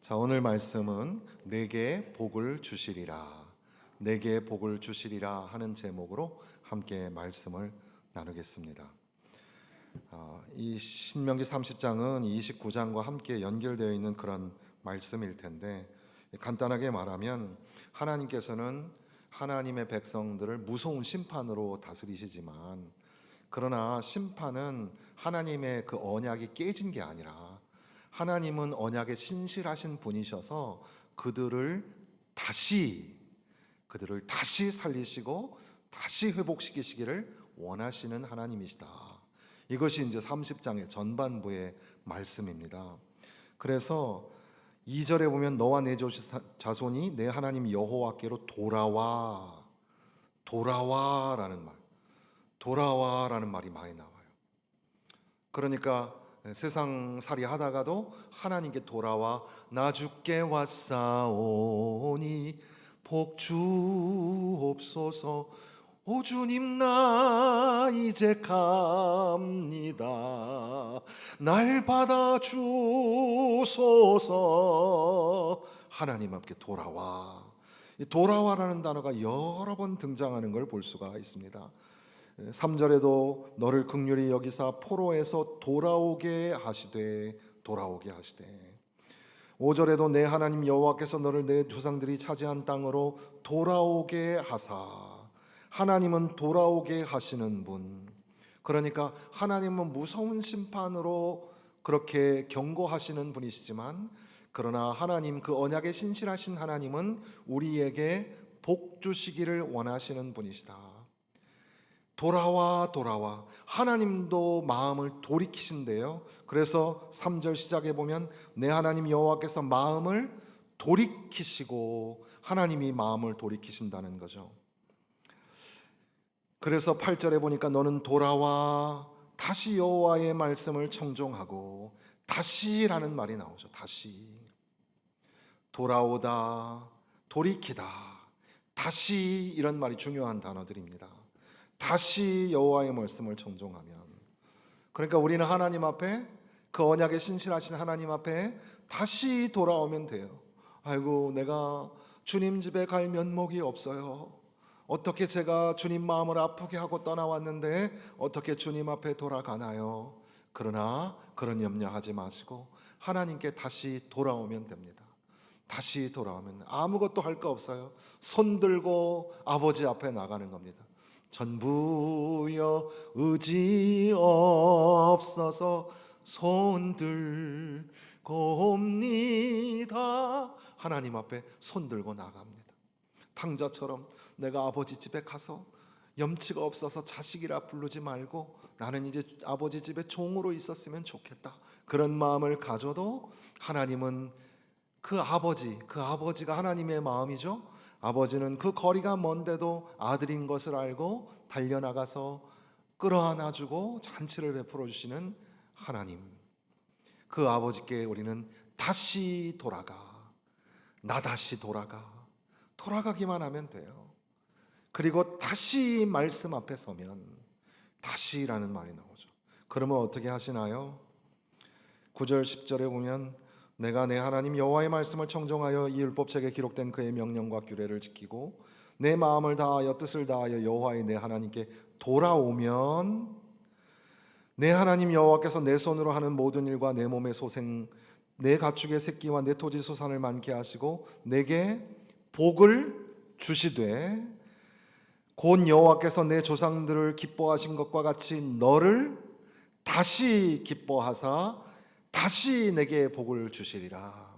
자, 오늘 말씀은 내게 복을 주시리라. 내게 복을 주시리라 하는 제목으로 함께 말씀을 나누겠습니다. 이 신명기 30장은 29장과 함께 연결되어 있는 그런 말씀일 텐데, 간단하게 말하면 하나님께서는 하나님의 백성들을 무서운 심판으로 다스리시지만, 그러나 심판은 하나님의 그 언약이 깨진 게 아니라 하나님은 언약에 신실하신 분이셔서 그들을 다시 살리시고 다시 회복시키시기를 원하시는 하나님이시다. 이것이 이제 30장의 전반부의 말씀입니다. 그래서 2절에 보면 너와 내 자손이 내 하나님 여호와께로 돌아와라는 말이 많이 나와요. 그러니까 세상살이 하다가도 하나님께 돌아와 나 주께 왔사오니 복 주옵소서. 오 주님 나 이제 갑니다. 날 받아 주소서. 하나님 앞에 돌아와. 이 돌아와라는 단어가 여러 번 등장하는 걸 볼 수가 있습니다. 3절에도 너를 긍휼히 여기사 포로에서 돌아오게 하시되 5절에도 내 하나님 여호와께서 너를 내 조상들이 차지한 땅으로 돌아오게 하사. 하나님은 돌아오게 하시는 분. 그러니까 하나님은 무서운 심판으로 그렇게 경고하시는 분이시지만, 그러나 하나님, 그 언약에 신실하신 하나님은 우리에게 복 주시기를 원하시는 분이시다. 돌아와. 하나님도 마음을 돌이키신대요. 그래서 3절 시작에 보면 내 하나님 여호와께서 마음을 돌이키시고, 하나님이 마음을 돌이키신다는 거죠. 그래서 8절에 보니까 너는 돌아와 다시 여호와의 말씀을 청종하고, 다시라는 말이 나오죠. 다시. 돌아오다, 돌이키다, 다시, 이런 말이 중요한 단어들입니다. 다시 여호와의 말씀을 청종하면, 그러니까 우리는 하나님 앞에, 그 언약에 신실하신 하나님 앞에 다시 돌아오면 돼요. 아이고, 내가 주님 집에 갈 면목이 없어요. 어떻게 제가 주님 마음을 아프게 하고 떠나왔는데 어떻게 주님 앞에 돌아가나요? 그러나 그런 염려하지 마시고 하나님께 다시 돌아오면 됩니다. 다시 돌아오면 아무것도 할 거 없어요. 손 들고 아버지 앞에 나가는 겁니다. 전부여 의지 없어서 손 들고 옵니다. 하나님 앞에 손 들고 나갑니다. 탕자처럼 내가 아버지 집에 가서 염치가 없어서 자식이라 부르지 말고 나는 이제 아버지 집에 종으로 있었으면 좋겠다, 그런 마음을 가져도 하나님은 그 아버지가 하나님의 마음이죠. 아버지는 그 거리가 먼데도 아들인 것을 알고 달려나가서 끌어안아주고 잔치를 베풀어 주시는 하나님, 그 아버지께 우리는 다시 돌아가기만 하면 돼요. 그리고 다시 말씀 앞에 서면 다시라는 말이 나오죠. 그러면 어떻게 하시나요? 9절 10절에 보면 내가 내 하나님 여호와의 말씀을 청종하여 이 율법책에 기록된 그의 명령과 규례를 지키고 내 마음을 다하여 뜻을 다하여 여호와의 내 하나님께 돌아오면 내 하나님 여호와께서 내 손으로 하는 모든 일과 내 몸의 소생, 내 가축의 새끼와 내 토지 소산을 많게 하시고 내게 복을 주시되 곧 여호와께서 내 조상들을 기뻐하신 것과 같이 너를 다시 기뻐하사 다시 내게 복을 주시리라.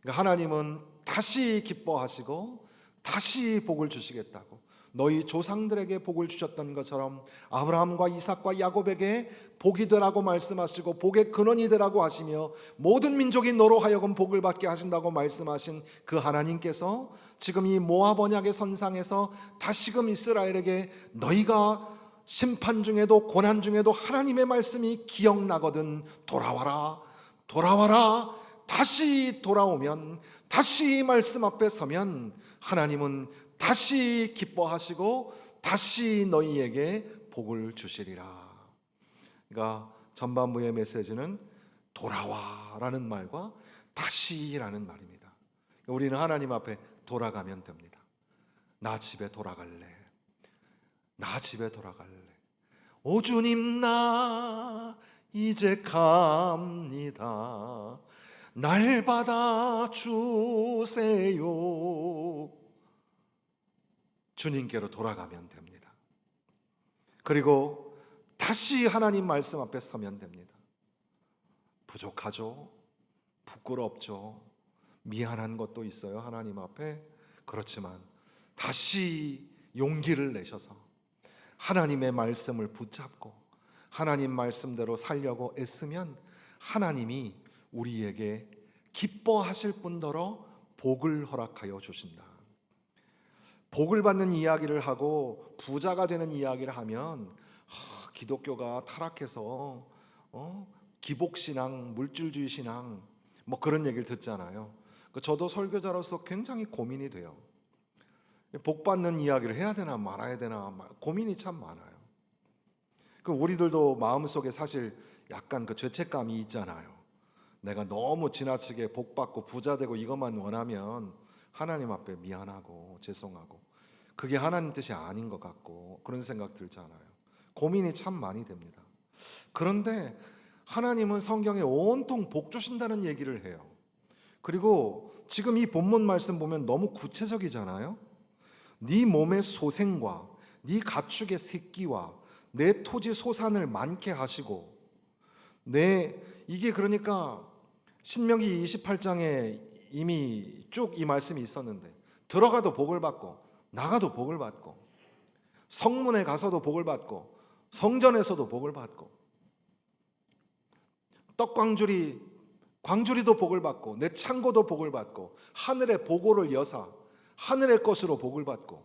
그러니까 하나님은 다시 기뻐하시고 다시 복을 주시겠다고, 너희 조상들에게 복을 주셨던 것처럼 아브라함과 이삭과 야곱에게 복이 되라고 말씀하시고 복의 근원이 되라고 하시며 모든 민족이 너로 하여금 복을 받게 하신다고 말씀하신 그 하나님께서 지금 이 모압 언약의 선상에서 다시금 이스라엘에게 너희가 심판 중에도 고난 중에도 하나님의 말씀이 기억나거든 돌아와라. 다시 돌아오면, 다시 말씀 앞에 서면 하나님은 다시 기뻐하시고 다시 너희에게 복을 주시리라. 그러니까 전반부의 메시지는 돌아와라는 말과 다시라는 말입니다. 우리는 하나님 앞에 돌아가면 됩니다. 나 집에 돌아갈래. 나 집에 돌아갈래. 오 주님 나 이제 갑니다. 날 받아주세요. 주님께로 돌아가면 됩니다. 그리고 다시 하나님 말씀 앞에 서면 됩니다. 부족하죠. 부끄럽죠. 미안한 것도 있어요. 하나님 앞에. 그렇지만 다시 용기를 내셔서 하나님의 말씀을 붙잡고 하나님 말씀대로 살려고 애쓰면 하나님이 우리에게 기뻐하실 뿐더러 복을 허락하여 주신다. 복을 받는 이야기를 하고 부자가 되는 이야기를 하면 기독교가 타락해서 기복신앙, 물질주의 신앙 뭐 그런 얘기를 듣잖아요. 저도 설교자로서 굉장히 고민이 돼요. 복 받는 이야기를 해야 되나 말아야 되나 고민이 참 많아요. 우리들도 마음속에 사실 약간 그 죄책감이 있잖아요. 내가 너무 지나치게 복 받고 부자 되고 이것만 원하면 하나님 앞에 미안하고 죄송하고 그게 하나님 뜻이 아닌 것 같고 그런 생각 들잖아요. 고민이 참 많이 됩니다. 그런데 하나님은 성경에 온통 복 주신다는 얘기를 해요. 그리고 지금 이 본문 말씀 보면 너무 구체적이잖아요. 네 몸의 소생과 네 가축의 새끼와 내 토지 소산을 많게 하시고 이게 그러니까 신명기 28장에 이미 쭉 이 말씀이 있었는데 들어가도 복을 받고 나가도 복을 받고 성문에 가서도 복을 받고 성전에서도 복을 받고 광주리도 복을 받고 내 창고도 복을 받고 하늘의 보고를 여사 하늘의 것으로 복을 받고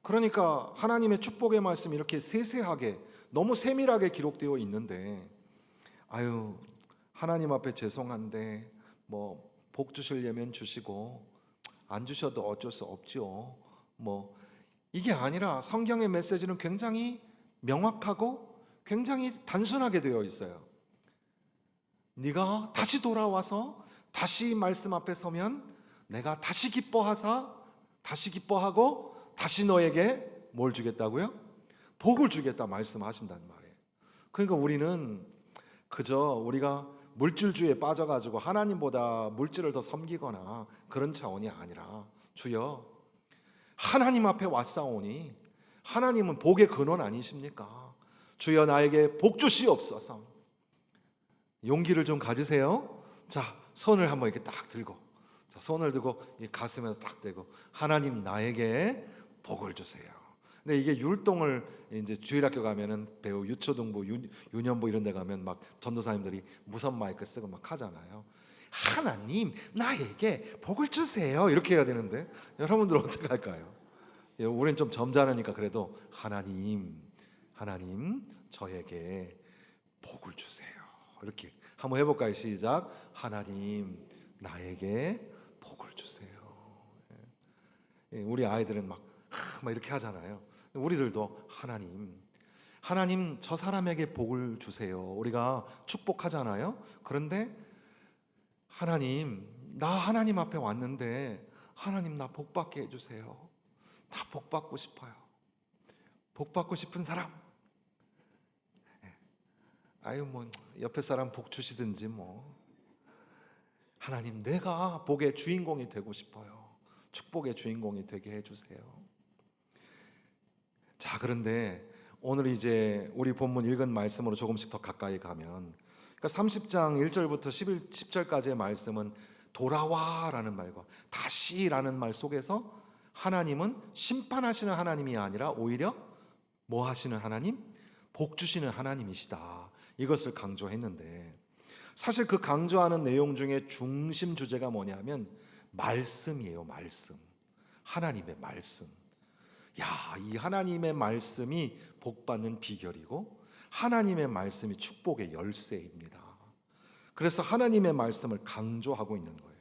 그러니까 하나님의 축복의 말씀이 이렇게 세세하게 너무 세밀하게 기록되어 있는데 하나님 앞에 죄송한데 뭐 복 주시려면 주시고 안 주셔도 어쩔 수 없죠. 뭐 이게 아니라 성경의 메시지는 굉장히 명확하고 굉장히 단순하게 되어 있어요. 네가 다시 돌아와서 다시 말씀 앞에 서면 내가 다시 기뻐하고 다시 너에게 뭘 주겠다고요? 복을 주겠다 말씀하신단 말이에요. 그러니까 우리는 그저 우리가 물질주의에 빠져가지고 하나님보다 물질을 더 섬기거나 그런 차원이 아니라 주여 하나님 앞에 왔사오니 하나님은 복의 근원 아니십니까? 주여 나에게 복 주시옵소서. 용기를 좀 가지세요. 자, 손을 한번 이렇게 딱 들고 손을 들고 이 가슴에 딱 대고 하나님 나에게 복을 주세요. 근데 이게 율동을 이제 주일학교 가면은 배우 유초등부, 유년부 이런 데 가면 막 전도사님들이 무선 마이크 쓰고 막 하잖아요. 하나님 나에게 복을 주세요 이렇게 해야 되는데 여러분들 어떻게 할까요? 우리는 좀 점잖으니까 그래도 하나님 저에게 복을 주세요 이렇게 한번 해볼까요? 시작. 하나님 나에게 복을 주세요. 우리 아이들은 막 이렇게 하잖아요. 우리들도 하나님 저 사람에게 복을 주세요. 우리가 축복하잖아요. 그런데 나 하나님 앞에 왔는데 하나님 나 복 받게 해주세요. 나 복 받고 싶어요. 복 받고 싶은 사람. 뭐 옆에 사람 복 주시든지 뭐. 하나님 내가 복의 주인공이 되고 싶어요. 축복의 주인공이 되게 해주세요. 자, 그런데 오늘 이제 우리 본문 읽은 말씀으로 조금씩 더 가까이 가면 그러니까 30장 1절부터 10절까지의 말씀은 돌아와라는 말과 다시라는 말 속에서 하나님은 심판하시는 하나님이 아니라 오히려 뭐 하시는 하나님? 복 주시는 하나님이시다. 이것을 강조했는데 사실 그 강조하는 내용 중에 중심 주제가 뭐냐면 말씀이에요. 말씀. 하나님의 말씀. 이 하나님의 말씀이 복받는 비결이고 하나님의 말씀이 축복의 열쇠입니다. 그래서 하나님의 말씀을 강조하고 있는 거예요.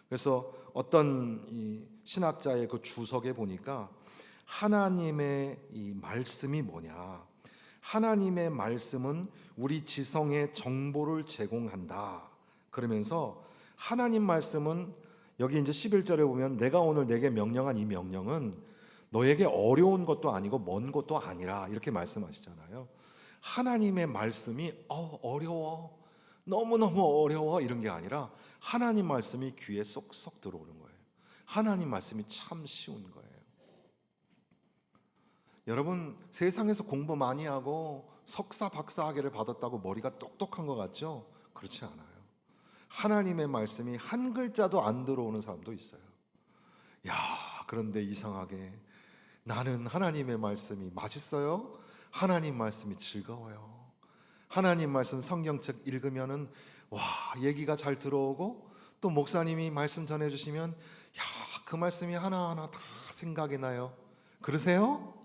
그래서 어떤 이 신학자의 그 주석에 보니까 하나님의 이 말씀이 뭐냐? 하나님의 말씀은 우리 지성에 정보를 제공한다. 그러면서 하나님 말씀은 여기 이제 11절에 보면 내가 오늘 내게 명령한 이 명령은 너에게 어려운 것도 아니고 먼 것도 아니라 이렇게 말씀하시잖아요. 하나님의 말씀이 어려워, 너무너무 어려워 이런 게 아니라 하나님 말씀이 귀에 쏙쏙 들어오는 거예요. 하나님 말씀이 참 쉬운 거예요. 여러분, 세상에서 공부 많이 하고 석사 박사 학위를 받았다고 머리가 똑똑한 것 같죠? 그렇지 않아요. 하나님의 말씀이 한 글자도 안 들어오는 사람도 있어요. 야, 그런데 이상하게 나는 하나님의 말씀이 맛있어요. 하나님 말씀이 즐거워요. 하나님 말씀 성경책 읽으면은 와, 얘기가 잘 들어오고 또 목사님이 말씀 전해 주시면 야, 그 말씀이 하나하나 다 생각이 나요. 그러세요?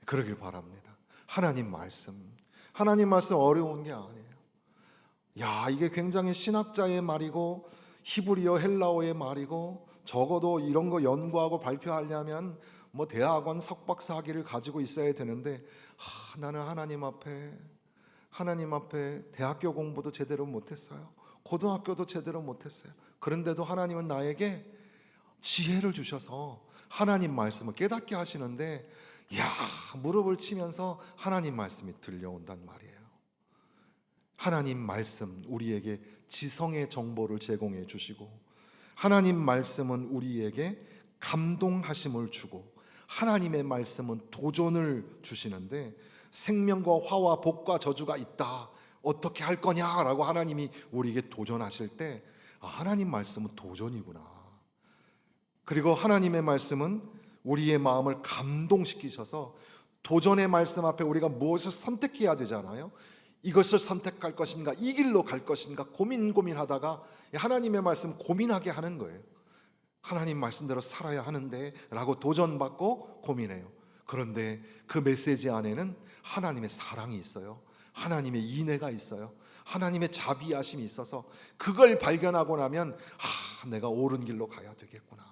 그러길 바랍니다. 하나님 말씀 어려운 게 아니에요. 야, 이게 굉장히 신학자의 말이고 히브리어 헬라어의 말이고 적어도 이런 거 연구하고 발표하려면 뭐 대학원 석박사 학위를 가지고 있어야 되는데 나는 하나님 앞에 대학교 공부도 제대로 못했어요. 고등학교도 제대로 못했어요. 그런데도 하나님은 나에게 지혜를 주셔서 하나님 말씀을 깨닫게 하시는데 야, 무릎을 치면서 하나님 말씀이 들려온단 말이에요. 하나님 말씀 우리에게 지성의 정보를 제공해 주시고 하나님 말씀은 우리에게 감동하심을 주고 하나님의 말씀은 도전을 주시는데 생명과 화와 복과 저주가 있다. 어떻게 할 거냐라고 하나님이 우리에게 도전하실 때 하나님 말씀은 도전이구나. 그리고 하나님의 말씀은 우리의 마음을 감동시키셔서 도전의 말씀 앞에 우리가 무엇을 선택해야 되잖아요. 이것을 선택할 것인가, 이 길로 갈 것인가 고민하다가 하나님의 말씀 고민하게 하는 거예요. 하나님 말씀대로 살아야 하는데 라고 도전받고 고민해요. 그런데 그 메시지 안에는 하나님의 사랑이 있어요. 하나님의 인애가 있어요. 하나님의 자비하심이 있어서 그걸 발견하고 나면 내가 옳은 길로 가야 되겠구나.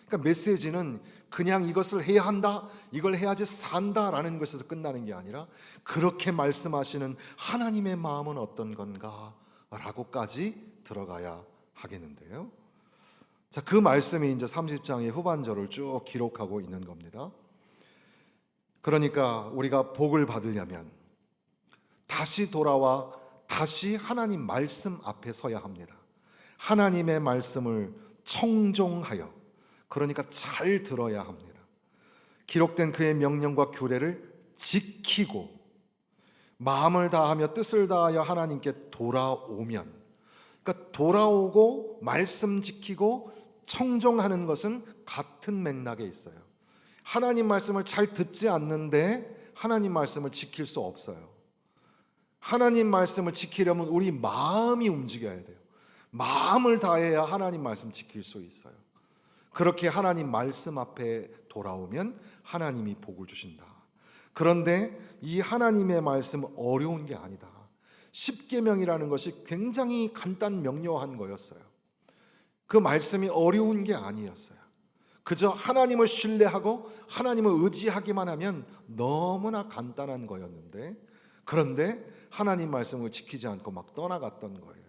그러니까 메시지는 그냥 이것을 해야 한다, 이걸 해야지 산다라는 것에서 끝나는 게 아니라 그렇게 말씀하시는 하나님의 마음은 어떤 건가 라고까지 들어가야 하겠는데요. 자, 그 말씀이 이제 30장의 후반절을 쭉 기록하고 있는 겁니다. 그러니까 우리가 복을 받으려면 다시 돌아와 다시 하나님 말씀 앞에 서야 합니다. 하나님의 말씀을 청종하여, 그러니까 잘 들어야 합니다. 기록된 그의 명령과 규례를 지키고 마음을 다하며 뜻을 다하여 하나님께 돌아오면, 그러니까 돌아오고 말씀 지키고 청종하는 것은 같은 맥락에 있어요. 하나님 말씀을 잘 듣지 않는데 하나님 말씀을 지킬 수 없어요. 하나님 말씀을 지키려면 우리 마음이 움직여야 돼요. 마음을 다해야 하나님 말씀 지킬 수 있어요. 그렇게 하나님 말씀 앞에 돌아오면 하나님이 복을 주신다. 그런데 이 하나님의 말씀은 어려운 게 아니다. 십계명이라는 것이 굉장히 간단 명료한 거였어요. 그 말씀이 어려운 게 아니었어요. 그저 하나님을 신뢰하고 하나님을 의지하기만 하면 너무나 간단한 거였는데, 그런데 하나님 말씀을 지키지 않고 막 떠나갔던 거예요.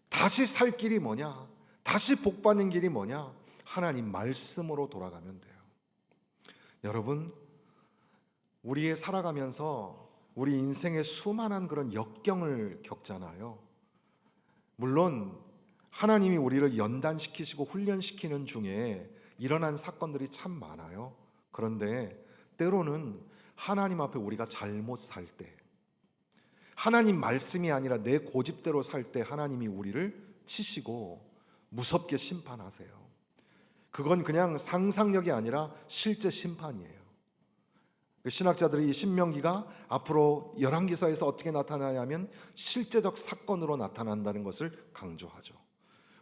다시 살 길이 뭐냐? 다시 복 받는 길이 뭐냐? 하나님 말씀으로 돌아가면 돼요. 여러분, 우리의 살아가면서 우리 인생에 수많은 그런 역경을 겪잖아요. 물론 하나님이 우리를 연단시키시고 훈련시키는 중에 일어난 사건들이 참 많아요. 그런데 때로는 하나님 앞에 우리가 잘못 살 때, 하나님 말씀이 아니라 내 고집대로 살 때 하나님이 우리를 치시고 무섭게 심판하세요. 그건 그냥 상상력이 아니라 실제 심판이에요. 신학자들이 이 신명기가 앞으로 열왕기서에서 어떻게 나타나냐면 실제적 사건으로 나타난다는 것을 강조하죠.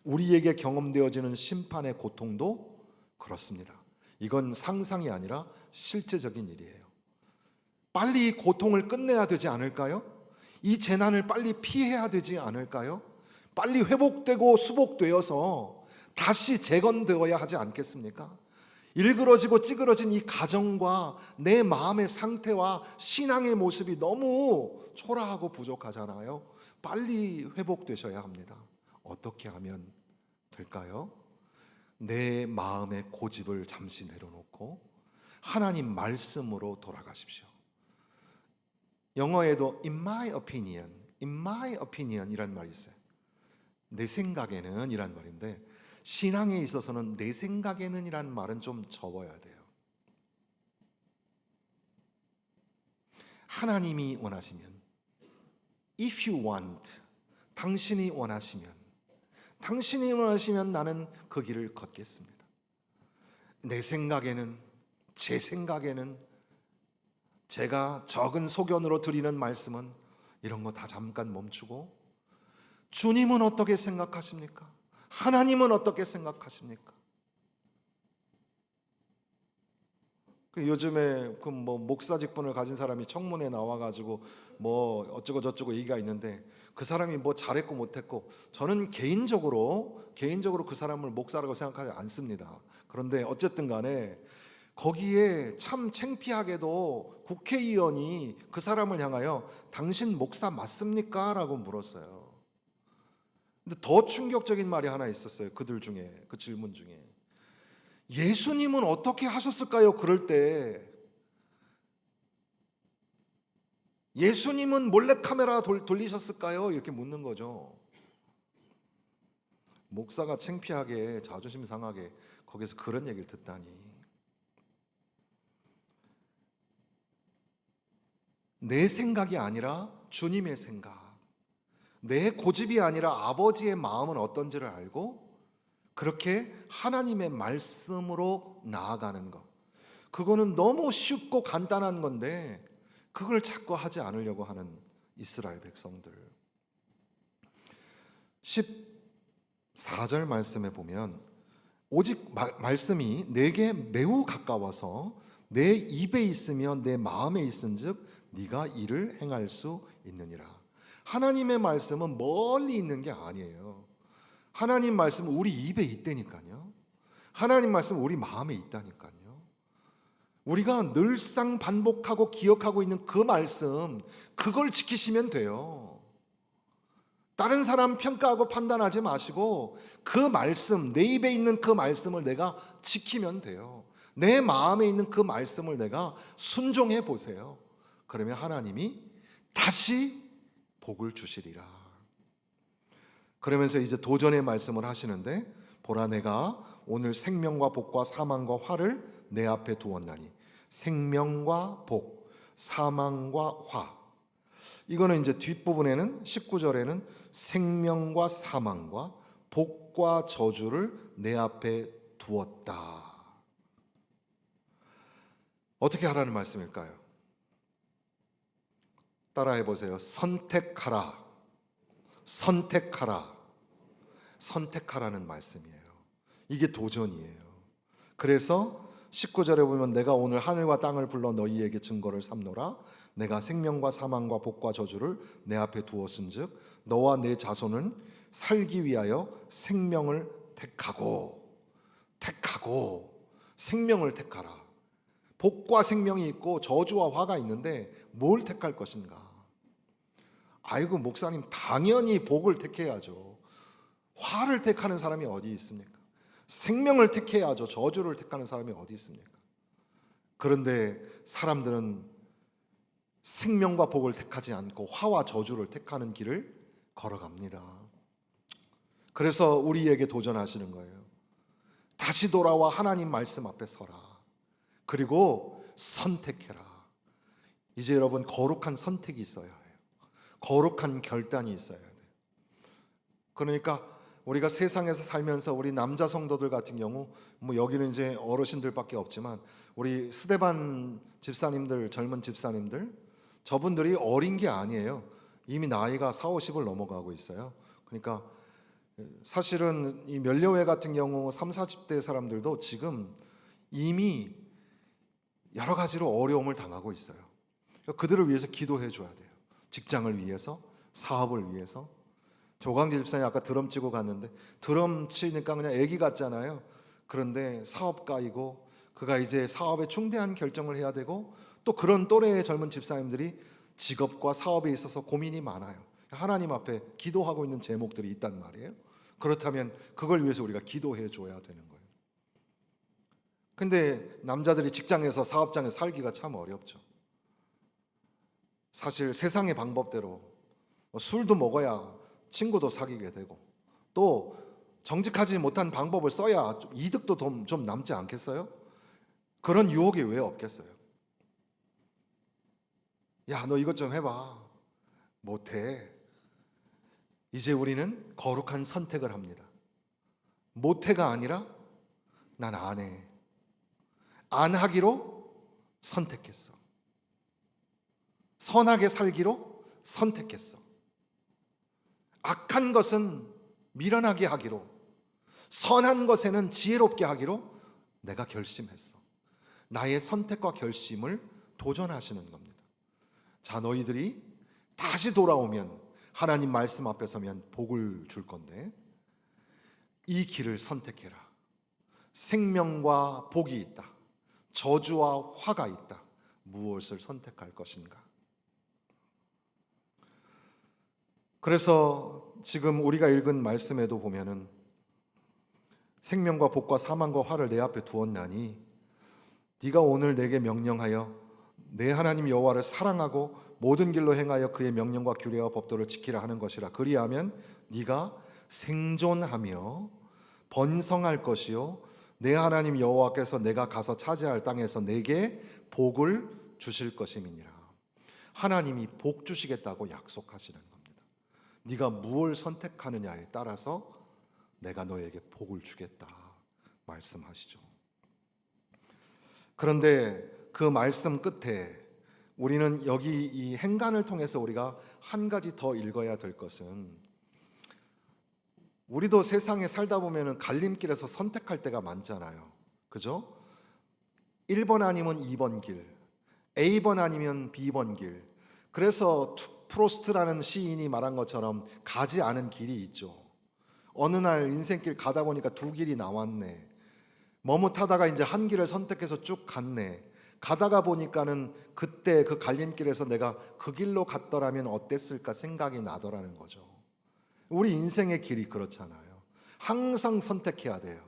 우리에게 경험되어지는 심판의 고통도 그렇습니다. 이건 상상이 아니라 실제적인 일이에요. 빨리 이 고통을 끝내야 되지 않을까요? 이 재난을 빨리 피해야 되지 않을까요? 빨리 회복되고 수복되어서 다시 재건되어야 하지 않겠습니까? 일그러지고 찌그러진 이 가정과 내 마음의 상태와 신앙의 모습이 너무 초라하고 부족하잖아요. 빨리 회복되셔야 합니다. 어떻게 하면 될까요? 내 마음의 고집을 잠시 내려놓고 하나님 말씀으로 돌아가십시오. 영어에도 in my opinion 이란 말이 있어요. 내 생각에는 이란 말인데, 신앙에 있어서는 내 생각에는 이란 말은 좀 접어야 돼요. 하나님이 원하시면, if you want, 당신이 원하시면 나는 그 길을 걷겠습니다. 내 생각에는, 제 생각에는, 제가 적은 소견으로 드리는 말씀은 이런 거 다 잠깐 멈추고, 주님은 어떻게 생각하십니까? 하나님은 어떻게 생각하십니까? 요즘에 목사 직분을 가진 사람이 청문회 나와가지고 뭐 어쩌고 저쩌고 얘기가 있는데, 그 사람이 뭐 잘했고 못했고, 저는 개인적으로 그 사람을 목사라고 생각하지 않습니다. 그런데 어쨌든 간에 거기에 참 창피하게도 국회의원이 그 사람을 향하여 당신 목사 맞습니까? 라고 물었어요. 근데 더 충격적인 말이 하나 있었어요. 그들 중에, 그 질문 중에. 예수님은 어떻게 하셨을까요? 그럴 때 예수님은 몰래카메라 돌리셨을까요? 이렇게 묻는 거죠. 목사가 창피하게, 자존심 상하게 거기서 그런 얘기를 듣다니. 내 생각이 아니라 주님의 생각, 내 고집이 아니라 아버지의 마음은 어떤지를 알고 그렇게 하나님의 말씀으로 나아가는 것, 그거는 너무 쉽고 간단한 건데 그걸 자꾸 하지 않으려고 하는 이스라엘 백성들. 14절 말씀에 보면, 오직 말씀이 내게 매우 가까워서 내 입에 있으며 내 마음에 있은즉 네가 이를 행할 수 있느니라. 하나님의 말씀은 멀리 있는 게 아니에요. 하나님 말씀은 우리 입에 있다니까요. 하나님 말씀은 우리 마음에 있다니까요. 우리가 늘상 반복하고 기억하고 있는 그 말씀, 그걸 지키시면 돼요. 다른 사람 평가하고 판단하지 마시고 그 말씀, 내 입에 있는 그 말씀을 내가 지키면 돼요. 내 마음에 있는 그 말씀을 내가 순종해 보세요. 그러면 하나님이 다시 복을 주시리라. 그러면서 이제 도전의 말씀을 하시는데, 보라 내가 오늘 생명과 복과 사망과 화를 내 앞에 두었나니. 생명과 복, 사망과 화. 이거는 이제 뒷부분에는 19절에는 생명과 사망과 복과 저주를 내 앞에 두었다. 어떻게 하라는 말씀일까요? 따라해 보세요. 선택하라. 선택하라. 선택하라는 말씀이에요. 이게 도전이에요. 그래서 19절에 보면 내가 오늘 하늘과 땅을 불러 너희에게 증거를 삼노라. 내가 생명과 사망과 복과 저주를 내 앞에 두었은즉 너와 내 자손은 살기 위하여 생명을 택하고 생명을 택하라. 복과 생명이 있고 저주와 화가 있는데 뭘 택할 것인가? 아이고 목사님, 당연히 복을 택해야죠. 화를 택하는 사람이 어디 있습니까? 생명을 택해야죠. 저주를 택하는 사람이 어디 있습니까? 그런데 사람들은 생명과 복을 택하지 않고 화와 저주를 택하는 길을 걸어갑니다. 그래서 우리에게 도전하시는 거예요. 다시 돌아와 하나님 말씀 앞에 서라. 그리고 선택해라. 이제 여러분, 거룩한 선택이 있어야 해요. 거룩한 결단이 있어야 돼요. 그러니까 우리가 세상에서 살면서 우리 남자 성도들 같은 경우, 뭐 여기는 이제 어르신들밖에 없지만 우리 스데반 집사님들, 젊은 집사님들, 저분들이 어린 게 아니에요. 이미 나이가 40, 50을 넘어가고 있어요. 그러니까 사실은 이 면려회 같은 경우 30, 40대 사람들도 지금 이미 여러 가지로 어려움을 당하고 있어요. 그들을 위해서 기도해 줘야 돼요. 직장을 위해서, 사업을 위해서. 조광재 집사님 아까 드럼 치고 갔는데 드럼 치니까 그냥 애기 같잖아요. 그런데 사업가이고 그가 이제 사업에 중대한 결정을 해야 되고 또 그런 또래의 젊은 집사님들이 직업과 사업에 있어서 고민이 많아요. 하나님 앞에 기도하고 있는 제목들이 있단 말이에요. 그렇다면 그걸 위해서 우리가 기도해 줘야 되는 거예요. 근데 남자들이 직장에서 사업장에서 살기가 참 어렵죠. 사실 세상의 방법대로 술도 먹어야 친구도 사귀게 되고 또 정직하지 못한 방법을 써야 이득도 좀 남지 않겠어요? 그런 유혹이 왜 없겠어요? 야, 너 이것 좀 해봐. 못해. 이제 우리는 거룩한 선택을 합니다. 못해가 아니라 난 안 해. 안 하기로 선택했어. 선하게 살기로 선택했어. 악한 것은 미련하게 하기로, 선한 것에는 지혜롭게 하기로 내가 결심했어. 나의 선택과 결심을 도전하시는 겁니다. 자, 너희들이 다시 돌아오면 하나님 말씀 앞에 서면 복을 줄 건데 이 길을 선택해라. 생명과 복이 있다. 저주와 화가 있다. 무엇을 선택할 것인가? 그래서 지금 우리가 읽은 말씀에도 보면은 생명과 복과 사망과 화를 내 앞에 두었나니 네가 오늘 내게 명령하여 내 하나님 여호와를 사랑하고 모든 길로 행하여 그의 명령과 규례와 법도를 지키라 하는 것이라. 그리하면 네가 생존하며 번성할 것이요 내 하나님 여호와께서 내가 가서 차지할 땅에서 내게 복을 주실 것임이니라. 하나님이 복 주시겠다고 약속하시는 겁니다. 네가 무엇을 선택하느냐에 따라서 내가 너에게 복을 주겠다 말씀하시죠. 그런데 그 말씀 끝에 우리는 여기 이 행간을 통해서 우리가 한 가지 더 읽어야 될 것은, 우리도 세상에 살다 보면은 갈림길에서 선택할 때가 많잖아요. 그죠? 1번 아니면 2번 길, A번 아니면 B번 길. 그래서 프로스트라는 시인이 말한 것처럼 가지 않은 길이 있죠. 어느 날 인생길 가다 보니까 두 길이 나왔네. 머뭇하다가 이제 한 길을 선택해서 쭉 갔네. 가다가 보니까는 그때 그 갈림길에서 내가 그 길로 갔더라면 어땠을까 생각이 나더라는 거죠. 우리 인생의 길이 그렇잖아요. 항상 선택해야 돼요.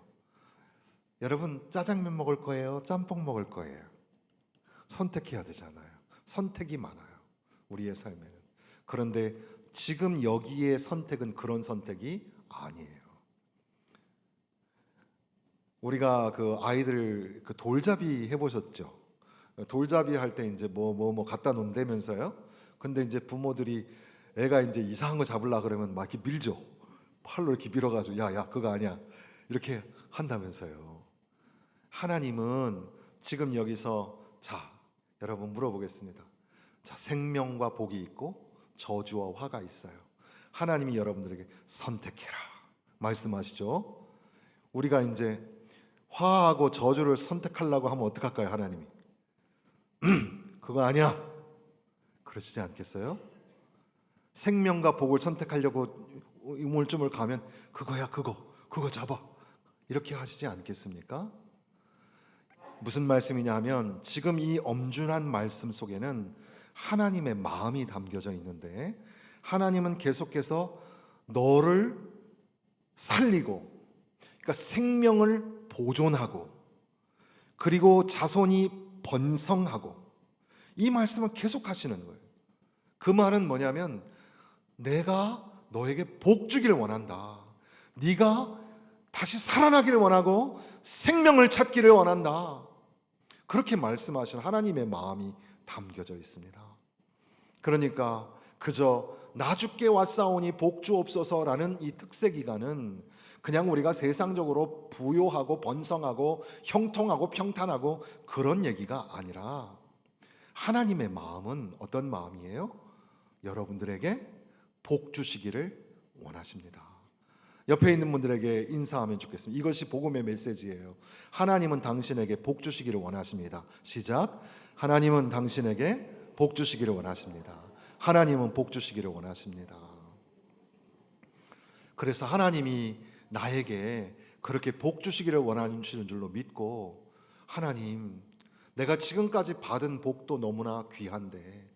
여러분, 짜장면 먹을 거예요? 짬뽕 먹을 거예요? 선택해야 되잖아요. 선택이 많아요. 우리의 삶에는. 그런데 지금 여기의 선택은 그런 선택이 아니에요. 우리가 그 아이들 그 돌잡이 해보셨죠? 돌잡이 할 때 이제 뭐 갖다 놓는다면서요? 근데 이제 부모들이 애가 이제 이상한 거 잡으려 그러면 막 이렇게 밀죠. 팔로 이렇게 밀어가지고 야 그거 아니야 이렇게 한다면서요. 하나님은 지금 여기서 자, 여러분 물어보겠습니다. 자, 생명과 복이 있고 저주와 화가 있어요. 하나님이 여러분들에게 선택해라 말씀하시죠. 우리가 이제 화하고 저주를 선택하려고 하면 어떡할까요? 하나님이 그거 아니야 그러시지 않겠어요? 생명과 복을 선택하려고 우물쭈물 가면 그거야 그거 잡아 이렇게 하시지 않겠습니까? 무슨 말씀이냐 하면 지금 이 엄준한 말씀 속에는 하나님의 마음이 담겨져 있는데, 하나님은 계속해서 너를 살리고, 그러니까 생명을 보존하고 그리고 자손이 번성하고, 이 말씀을 계속 하시는 거예요. 그 말은 뭐냐면 내가 너에게 복 주기를 원한다. 네가 다시 살아나기를 원하고 생명을 찾기를 원한다. 그렇게 말씀하신 하나님의 마음이 담겨져 있습니다. 그러니까 그저 나 주께 왔사오니 복 주옵소서라는 이 특세 기간은 그냥 우리가 세상적으로 부요하고 번성하고 형통하고 평탄하고 그런 얘기가 아니라 하나님의 마음은 어떤 마음이에요? 여러분들에게 복 주시기를 원하십니다. 옆에 있는 분들에게 인사하면 좋겠습니다. 이것이 복음의 메시지예요. 하나님은 당신에게 복 주시기를 원하십니다. 시작. 하나님은 당신에게 복 주시기를 원하십니다. 하나님은 복 주시기를 원하십니다. 그래서 하나님이 나에게 그렇게 복 주시기를 원하시는 줄로 믿고 하나님, 내가 지금까지 받은 복도 너무나 귀한데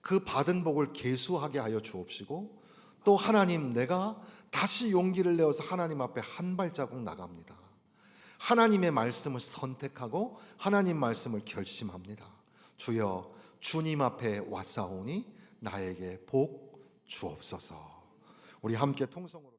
그 받은 복을 계수하게 하여 주옵시고, 또 하나님, 내가 다시 용기를 내어서 하나님 앞에 한 발자국 나갑니다. 하나님의 말씀을 선택하고 하나님 말씀을 결심합니다. 주여, 주님 앞에 왔사오니 나에게 복 주옵소서. 우리 함께 통성으로